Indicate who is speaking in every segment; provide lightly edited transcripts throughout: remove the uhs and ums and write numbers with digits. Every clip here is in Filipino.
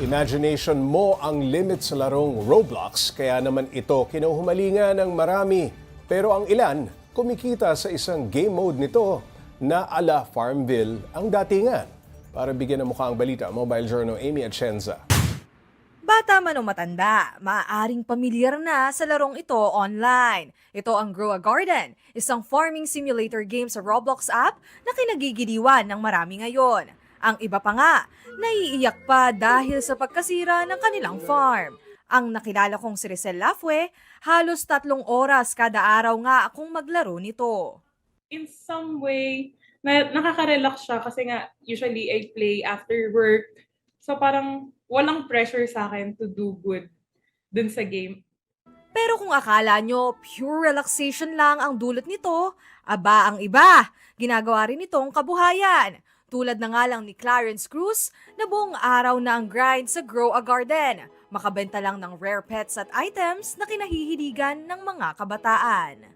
Speaker 1: Imagination mo ang limit sa larong Roblox, kaya naman ito kinuhumalingan ng marami. Pero ang ilan, kumikita sa isang game mode nito na ala Farmville ang datingan. Para bigyan ng mukha ang balita, Mobile Journal Amy Atienza.
Speaker 2: Bata man o matanda, maaaring pamilyar na sa larong ito online. Ito ang Grow a Garden, isang farming simulator game sa Roblox app na kinagigiliwan ng marami ngayon. Ang iba pa nga, naiiyak pa dahil sa pagkasira ng kanilang farm. Ang nakilala kong si Rizel Lafue, halos 3 oras kada araw nga akong maglaro nito.
Speaker 3: In some way, nakaka-relax siya kasi nga usually I play after work. So parang walang pressure sa akin to do good dun sa game.
Speaker 2: Pero kung akala nyo pure relaxation lang ang dulot nito, aba ang iba, ginagawa rin itong kabuhayan. Tulad na nga lang ni Clarence Cruz na buong araw na ang grind sa Grow a Garden. Makabenta lang ng rare pets at items na kinahihiligan ng mga kabataan.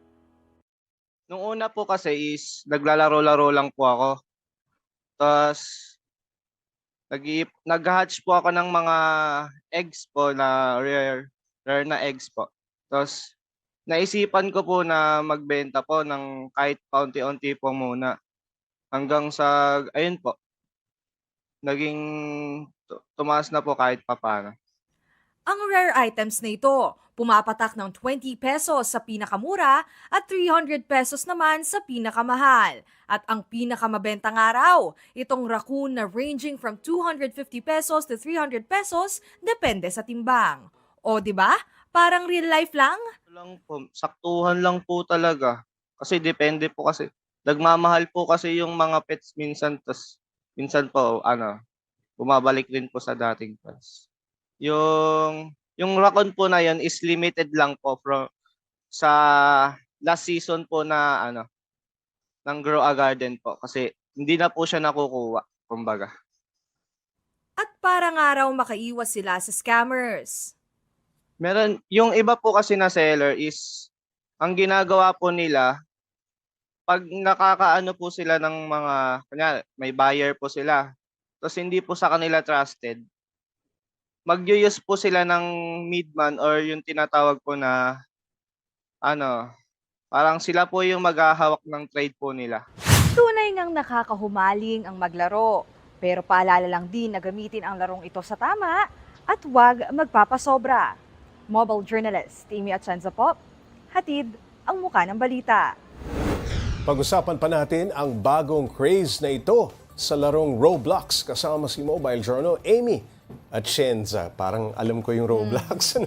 Speaker 4: Nung una po kasi is naglalaro-laro lang po ako. Tapos nag-hatch po ako ng mga eggs po na rare na eggs po. Tapos naisipan ko po na magbenta po ng kahit paunti-unti po muna. Hanggang sa, ayun po, naging tumaas na po kahit papano.
Speaker 2: Ang rare items na ito, pumapatak ng 20 pesos sa pinakamura at 300 pesos naman sa pinakamahal. At ang pinakamabenta nga raw, itong raccoon na ranging from 250 pesos to 300 pesos, depende sa timbang. O di ba? Parang real life lang?
Speaker 4: Lang po, saktuhan lang po talaga. Kasi depende po kasi. Nagmamahal po kasi yung mga pets minsan, tas minsan po, bumabalik rin po sa dating price. Yung raccoon po na yun is limited lang po sa last season po na ng Grow a Garden po kasi hindi na po siya nakukuha, kumbaga.
Speaker 2: At para nga raw makaiwas sila sa scammers.
Speaker 4: Meron, yung iba po kasi na seller is, ang ginagawa po nila, pag nakakaano po sila ng mga, kunyari, may buyer po sila, tapos hindi po sa kanila trusted, mag-use po sila ng midman or yung tinatawag po na, parang sila po yung maghahawak ng trade po nila.
Speaker 2: Tunay ngang nakakahumaling ang maglaro. Pero paalala lang din na gamitin ang larong ito sa tama at huwag magpapasobra. Mobile journalist Amy Atienza po, hatid ang muka ng balita.
Speaker 1: Pag-usapan pa natin ang bagong craze na ito sa larong Roblox kasama si Mobile Journal Amy Atienza. Parang alam ko yung Roblox.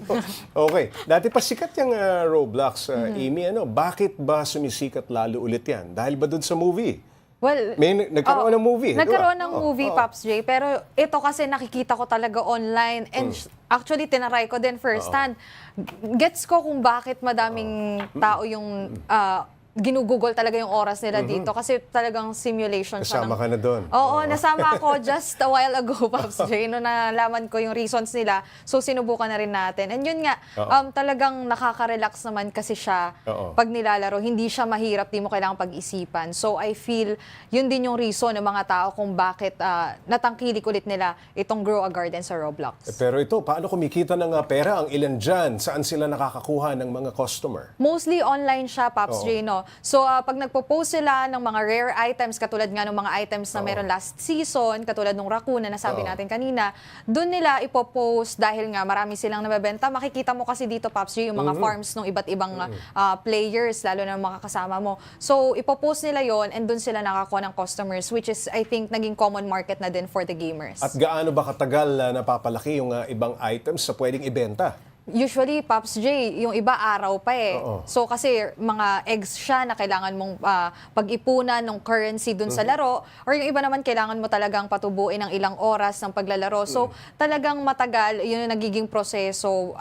Speaker 1: Okay, dati pa sikat yung Roblox, Amy. Bakit ba sumisikat lalo ulit yan? Dahil ba dun sa movie?
Speaker 5: Well,
Speaker 1: Nagkaroon ng movie.
Speaker 5: nagkaroon ng movie, Pops J. Pero ito kasi nakikita ko talaga online. And actually, tinaray ko din first hand. Gets ko kung bakit madaming tao yung ginugugol talaga yung oras nila dito. Kasi talagang simulation siya.
Speaker 1: Kasama ka na doon.
Speaker 5: Oo, nasama ako just a while ago, Pops J. No, nalaman ko yung reasons nila. So, sinubukan na rin natin. And yun nga, talagang nakaka-relax naman kasi siya pag nilalaro. Hindi siya mahirap, di mo kailangang pag-isipan. So, I feel yun din yung reason ng mga tao kung bakit natangkilik ulit nila itong Grow a Garden sa Roblox.
Speaker 1: Pero ito, paano kumikita ng pera ang ilan dyan? Saan sila nakakakuha ng mga customer?
Speaker 5: Mostly online siya, Pops J, no? So, pag nagpo-post sila ng mga rare items, katulad nga ng mga items na meron last season, katulad ng raccoon na nasabi natin kanina, doon nila ipopost dahil nga marami silang nabebenta. Makikita mo kasi dito, Pops J, yung mga farms ng iba't ibang players, lalo na mga kasama mo. So, ipopost nila yon and doon sila nakakuha ng customers, which is, I think, naging common market na din for the gamers.
Speaker 1: At gaano ba katagal napapalaki yung ibang items sa pwedeng ibenta?
Speaker 5: Usually, Pops J, yung iba araw pa eh. So kasi mga eggs siya na kailangan mong pag-ipunan ng currency dun sa laro. Or yung iba naman kailangan mo talagang patubuin ng ilang oras ng paglalaro. So talagang matagal, yun yung nagiging proseso.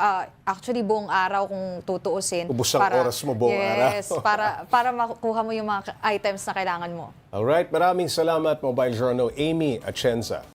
Speaker 5: Actually, buong araw kung tutuusin.
Speaker 1: Ubus ang oras mo buong araw.
Speaker 5: Yes, para makukuha mo yung mga items na kailangan mo.
Speaker 1: Alright, maraming salamat Mobile Journal Amy Atienza.